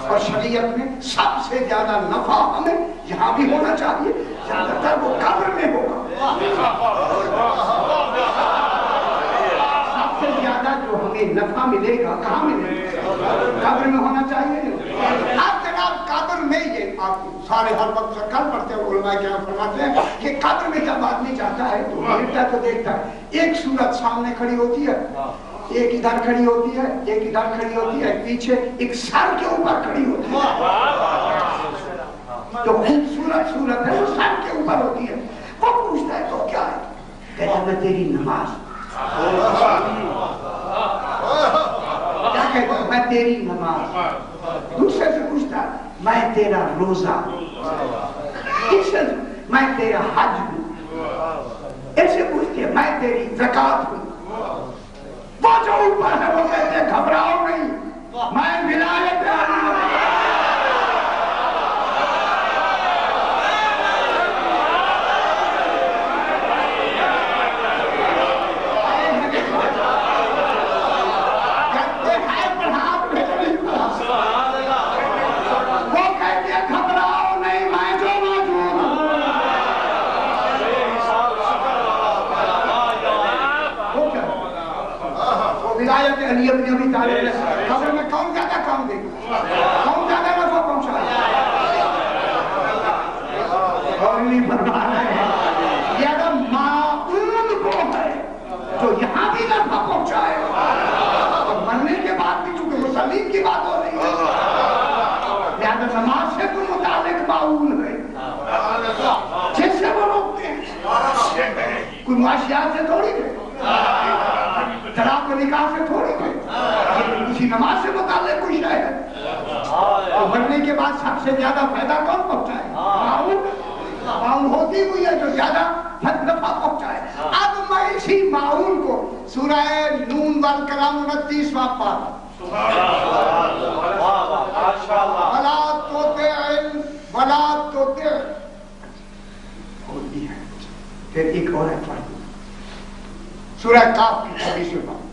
اور شریعت میں سب سے زیادہ نفع ہمیں یہاں بھی ہونا چاہیے، زیادہ تر وہ قبر میں ہوگا. سب سے زیادہ جو ہمیں نفع ملے گا کہاں ملے گا؟ قبر میں ہونا چاہیے. اب جناب قبر میں یہ آپ سارے ہر وقت سے کل پڑھتے ہیں، علماء کیا فرماتے ہیں کہ قبر میں جب آدمی جاتا ہے تو گرتا تو دیکھتا ہے ایک صورت سامنے کھڑی ہوتی ہے، ایک ادھر کھڑی ہوتی ہے، ایک ادھر کھڑی ہوتی ہے، پیچھے ایک سر کے اوپر کھڑی ہوتی ہے. جو خوبصورت صورت ہے وہ سر کے اوپر ہوتی ہے. وہ پوچھتا ہے تو کیا ہے؟ کہتا میں تیری نماز. کیا کہتا ہے؟ میں تیری نماز. دوسرے سے پوچھتا ہے میں تیرا روزہ. تیسرے سے میں تیرا حج ہوں. ایسے پوچھتی ہے میں تیری زکات ہوں. وہ جو اوپر ہے وہ کہتے ہیں گھبراؤ نہیں، میں ولایت علی. وہ کہتے ہیں گھبراؤ نہیں، میں جو موجود ہوں. ولایت علی ابن ابی طالب ہے. قبر میں کون زیادہ کام دے گا؟ کون زیادہ نفع پہنچائے؟ اور نہیں فرما رہے ہیں یہ اگر معقول کو ہے جو یہاں بھی نفع پہنچائے اور مرنے کے بعد بھی چونکہ مسلم کی بات ہو رہی ہے لہذا نماز سے کوئی متعلق معقول ہے جس سے وہ روکتے ہیں. کوئی معاشیات سے تھوڑی ہے، طلاق و نکاح سے تھوڑی ہے، کسی نماز سے متعلق کوئی شے ہے. تو مرنے کے بعد سب سے زیادہ فائدہ کون پہنچائے؟ معاون ہوتی ہوئی ہے جو زیادہ نفع پہنچائے. اب میں اسی معاون کو سورہ نون والکلام 29واں پارہ ولا تطع ہوتی ہے. پھر ایک اور ہے پڑھ سورہ کاف کی 26ویں پارہ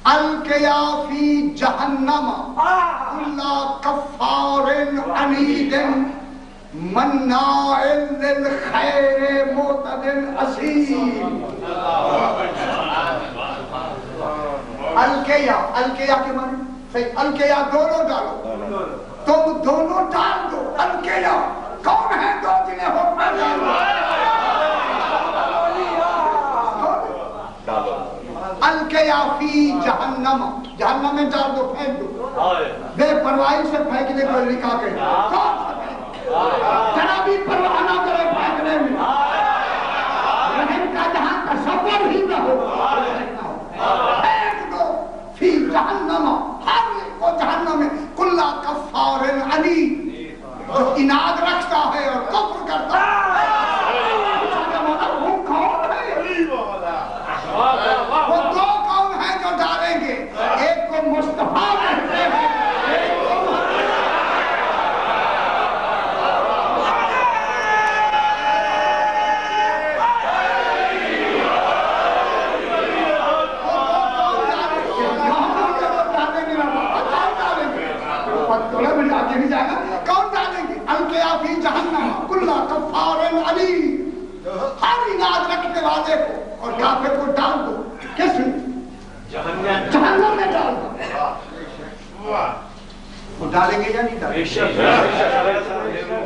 القیا فی جہنم کل کفار عنید مناع للخیر معتد اثیم. القیا، القیا کے معنی صحیح، القیا دونوں ڈالو، تم دونوں ڈال دو. القیا کون ہے؟ دو جنہیں حکم القیا فی جہنم، جہنم میں ڈال دو، پھینک دو. بے پرواہی سے پھینکنے کو لکھا کے کون سا ذرا بھی پرواہ نہ کرے پھینکنے میں، رحم کا جہاں تصور ہی نہ ہو، پھینک دو. فی جہنم، ہر وہ جہنم میں کل کفار عنید جو اناد رکھتا ہے اور کفر کرتا ہے. وہ کون ہے؟ وہ دو کون ہیں جو ڈالیں گے؟ ایک کو مصطفیٰ کہتے ہیں، کون ڈالیں گے؟ القیا فی جہنم کل کفار عنید، ہر اناد رکھنے والے کو اور کافر کو ڈال دو. کس میں؟ جہنم میں ڈال دو. وہ ڈالیں گے یا نہیں ڈالیں گے؟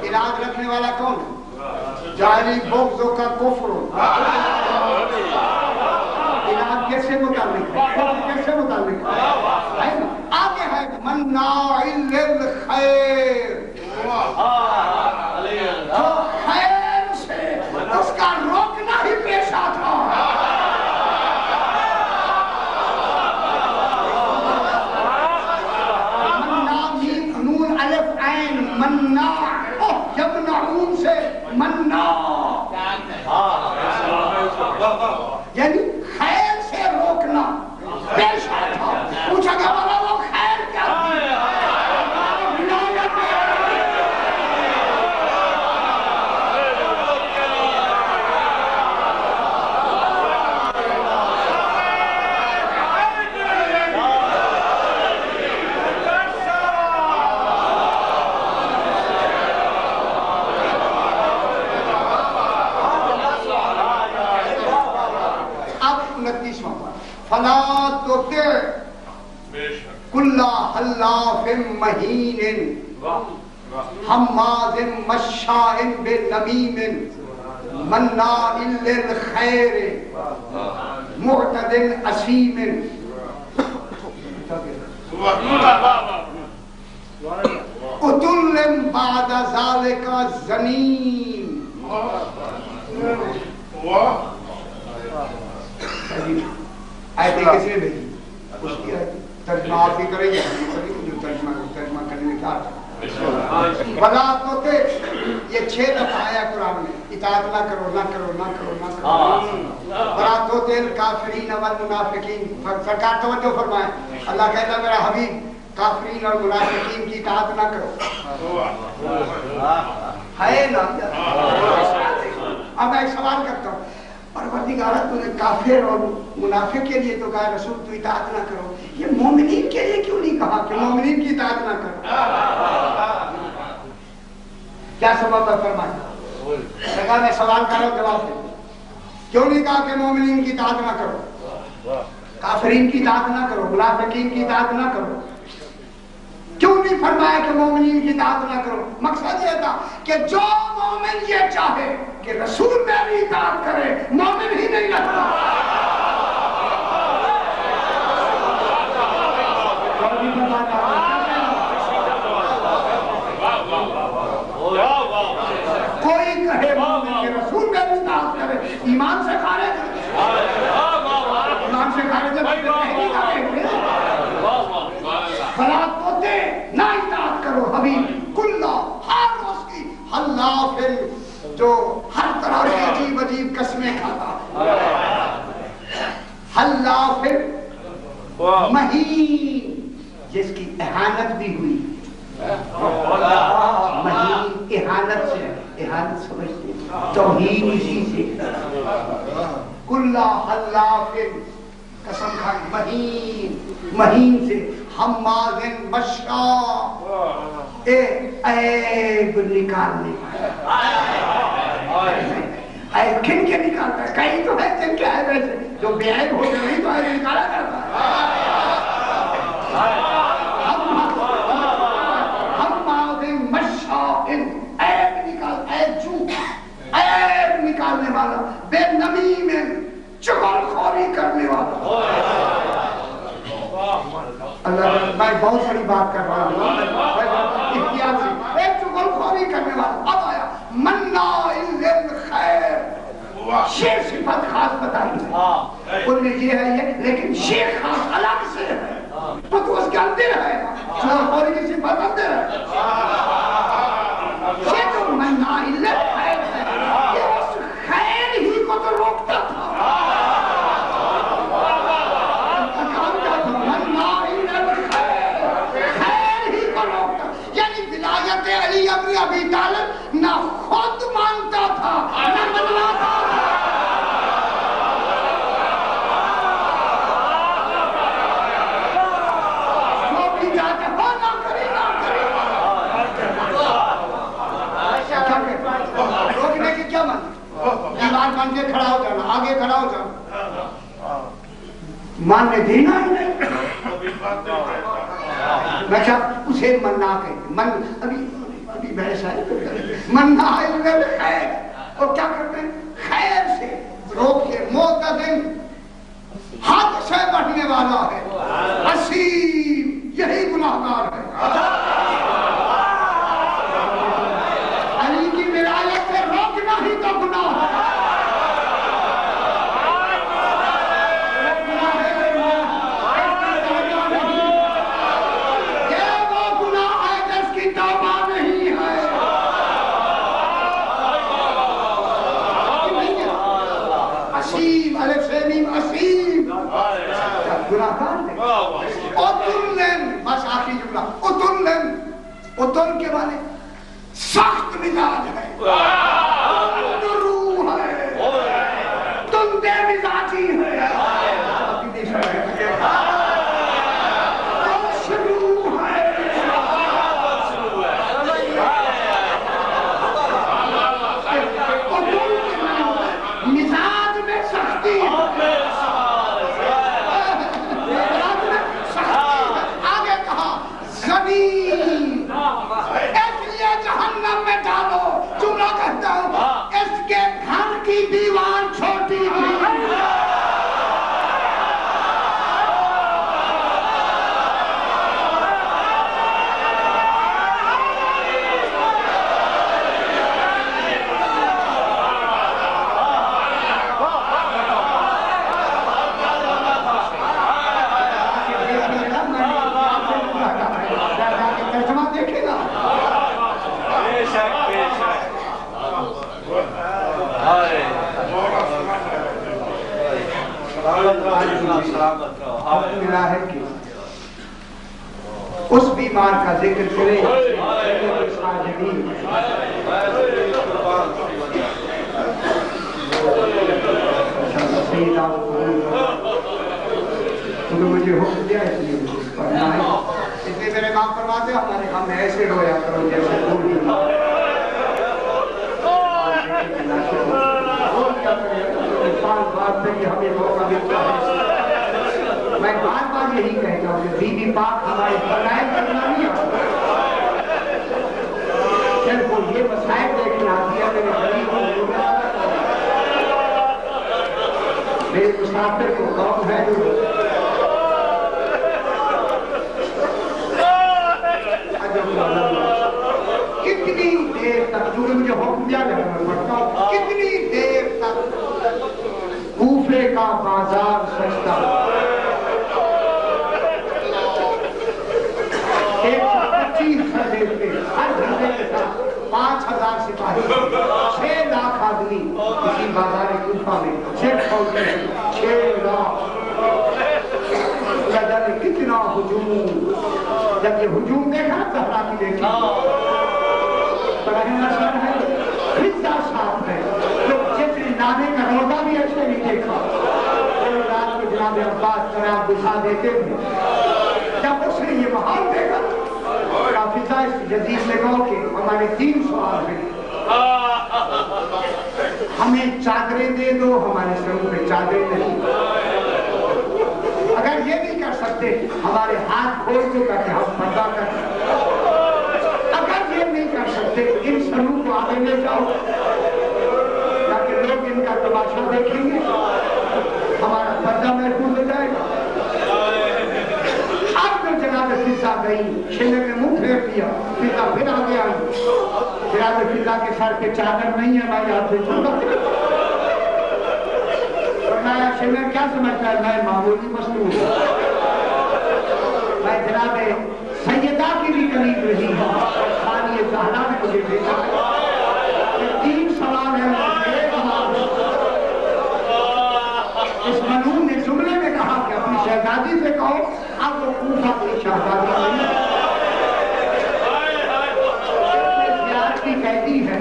اناد رکھنے والا کون ہے؟ جاری بغضوں کا کفر. اناد کیسے متعلق ہے؟ کفر کیسے متعلق ہے؟ آگے ہے مناع للخیر، جو خیر سے اس کا روکنا ہی پیشہ تھا. نون الف عین مناع، یمنعون سے مناع یعنی خیر سے روکنا پیشہ تھا. پوچھا گیا والا وہ خیر کل حلاف مہین حماز مشاء بنمیم مناع للخیر معتد اثیم عتل بعد ذلك زنیم. آیتیں کس نے بھیجی؟ اس کی ترجمہ آپ ہی کریں گے، جو ترجمہ کرنے میں کیا بلا توتے. یہ 6 دفعہ آیا قرآن میں، اطاعت نہ کرو نہ کرو نہ کرو نہ کرو. بلا توتے الکافرین والمنافقین. سرکار توجہ فرمائیں، اللہ کہتا ہے میرا حبیب کافرین اور منافقین کی اطاعت نہ کرو. ہے نا. اب میں ایک سوال کرتا ہوں، پروردگار تو نے کافر اور منافق کے لیے تو کہا رسول تو اطاعت نہ کرو، یہ مومنین کے لیے کیوں نہیں کہا کہ مومنین کی اطاعت نہ کرو؟ کیا سبب ہے فرمائیں؟ کہا میں سوال کر رہا ہوں، جواب دیں. کیوں نہیں کہا کہ مومنین کی اطاعت نہ کرو، کافرین کی اطاعت نہ کرو، منافقین کی اطاعت نہ کرو؟ کیوں نہیں فرمایا کہ مومنین کی اطاعت نہ کرو؟ مقصد یہ تھا کہ جو مومن یہ چاہے کہ رسول میری اطاعت کرے، مومن ہی نہیں رکھتا. کوئی کہے مومن کہ رسول میری اطاعت کرے، ایمان سے خارج ہے. ایمان سے خارج ہے. فلا توتے نہ اطاعت کرو حبیب کلہ ہر روز کی حلافن جو ہر طرح کی عجیب عجیب قسمیں کھاتا. حلافن مہین جس کی اہانت بھی ہوئی. مہین اہانت سے، اہانت سمجھتے توہین اسی سے. کلہ حلافن قسم کھا مہین، مہین سے حماز مشاء عیب نکالنے. عیب کن کے نکالتا ہے؟ کئی تو ہے جن کے عیب ایسے جو بے عیب ہو گئے نہیں تو عیب نکالا کرتا ہے. حماز مشاء عیب نکال، عیب جو عیب نکالنے والا، بے نمیم چغل خوری کرنے والا. اللہ میں بہت ساری بات کر رہا ہوں احتیاط سے. ایک چغل خوری کرنے والا. اب آیا مناع للخیر. شیر صفت خاص بتائی ان میں یہ ہے یہ، لیکن شیر خاص الگ سے ہے تو اس کے اندر ہے. چغل خوری کی صفت اندر ہے. یہ تو مناع للخیر ہے، یہ اس خیر ہی کو تو روکتا تھا. علی ابن ابی طالب نہ خود مانتا تھا نہ منواتا تھا. جو بھی جاتا ہو نہ کرے نہ کرے. روکنے کی کیا مانتی؟ دیوار بن کے کھڑا ہو جانا، آگے کھڑا ہو جانا. ماننے دینا ہی نہیں. میں کیا اسے منع کہ من ابھی بحث ہے منع للخیر. اور کیا کرتے ہیں؟ خیر سے روک کے. معتدل حد سے بڑھنے والا ہے. اسیم یہی گناہگار ہے. علی کی ولایت سے روکنا ہی تو گناہ ہے. بس آخری جملہ اتن کے والے سخت مزاج ہے، روح ہے، تندے مزاجی ہے. مزاج میں سختی ملا ہے کہ اس بیمار کا ذکر کرے تو مجھے حکم دیا اس لیے پڑھنا ہے، اس لیے میرے کام فرماتے ہمارے کام میں ایسے رویا کرو جیسے ہمیں موقع ملتا ہے۔ میں بار بار یہی کہتا ہوں کہ بی بی پاک ہمارے بنائے کرنا نہیں آتا، صرف وہ یہ مسائل دیکھنا دیا میرے غریب کو میرے مسافر کو کون ہے جو کتنی دیر تک جو مجھے حکم دیا جب میں پڑھتا ہوں کتنی دیر تک کوفے کا بازار سجتا 125 گھنٹے پہ ہر گھنٹے کے ساتھ 5000 سپاہی 6 لاکھ آدمی اسی بازار کوفہ میں صرف پہنچے 6 لاکھ کتنا ہجوم، جب یہ ہجوم دیکھا زہرا کی دیکھی پڑھنا سر ہے خزہ صاحب ہے جو جتنے نانے کا روزہ بھی اچھے نہیں دیکھا رات کو جناب عباس طرح بجھا دیتے تھے، جب اس نے یہ محال دیکھا فضا اس جدید میں کہو کہ ہمارے 3 سوال ہیں، ہمیں چادریں دے دو، ہمارے سروں پہ چادریں نہیں، اگر یہ نہیں کر سکتے ہمارے ہاتھ کھول دو تاکہ ہم پردہ کریں، اگر یہ نہیں کر سکتے ان سروں کو آگے لے جاؤ تاکہ لوگ ان کا تماشا دیکھیں گے، ہمارا پردہ محفوظ ہو جائے گا۔ اب جو جناب فضا گئی چھیلے میں منہ پھیر دیا، فضا پھر آگے آئی، جناب فضا کے سر پہ چادر نہیں ہے، میں یاد سے چھوڑا شمر کیا سمجھتا ہے میں معمولی مصنوع ہوں، میں جناب سیدہ کی بھی قریب رہی ہوں، خانی زہرا نے مجھے بھیجا ہے، 3 سوال ہیں اس ملعون نے جملے میں کہا کہ اپنی شہزادی سے کہو اب وہ کوفہ کی شہزادی نہیں زیادتی کہتی ہے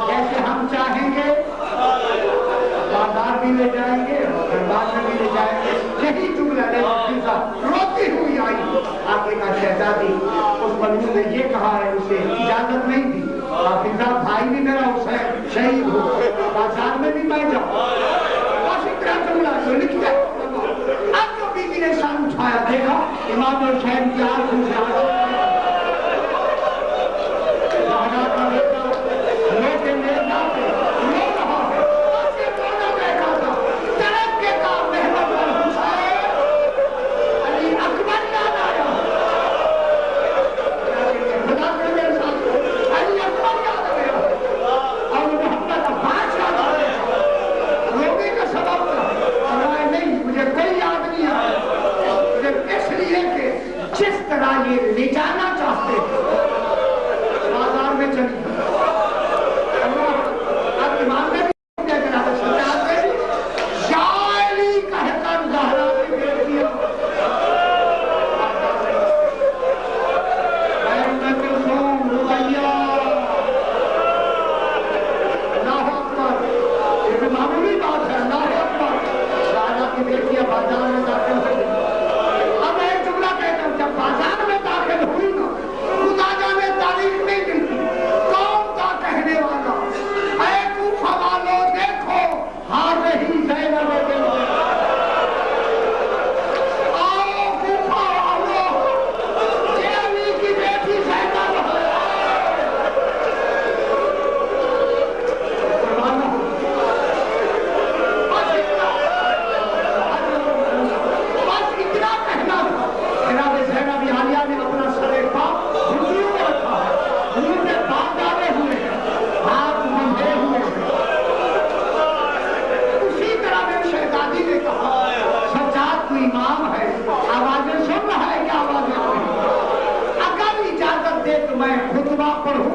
جیسے ہم چاہیں گے بازار بھی لے جائیں گے دربار میں بھی لے جائیں گے، یہی جملہ لے فضا روتی ہوئی آئی، آگے کا شہزادی اس ملعون نے یہ کہا ہے اسے اجازت نہیں دی، فضا بھائی بھی میرا حسین شہید ہو بازار میں بھی میں جاؤں، بس اتنا جملہ جو لکھ دیا۔ اب جو بی بی نے سر اٹھایا دیکھا امام حسین کی آنکھوں سے زہرا کا بیٹا لیکن میرے نام پہ رو رہا ہے، اسے رونا دیکھا تھا طرف کے کام محمد الحسین علی اکبر یاد آیا، خدا کے میرے ساتھ علی اکبر یاد آیا اور محمد عباس یاد آیا، رونے کا سبب تھا نہیں مجھے کوئی یاد نہیں آیا، اس لیے کہ جس طرح یہ لے جانا چاہتے بازار میں چلی اب امام نے بھی جناب سجاد نے شاعری کہہ کر زہرا نے بھیج دیا، اللہ اکبر، یہ بھی معمولی بات ہے، اللہ اکبر، زہرا کی بیٹیاں بازار میں داخل ہو گئی۔ اب ایک جملہ کہتا ہوں جب بازار میں داخل ہوئی نا خدا جانے تاریخ نہیں ملتی کون تھا کہنے والا اے کوفہ والوں دیکھو ہار رہی زینب بنت آؤ کوفہ والوں یہ علی کی بیٹی زینب بس اتنا کہنا تھا۔ جناب زینب عالیہ نے اپنا سر پاک گھٹنوں میں رکھا ہے، منہ میں بال ڈالے ہوئے ہیں، ہاتھ بندھے ہوئے ہیں، اسی طرح میری شہزادی نے کہا سجاد تو امام ہے، آوازیں سن رہا ہے کیا آوازیں آ رہی ہیں؟ اگر اجازت دے تو میں خطبہ پڑھوں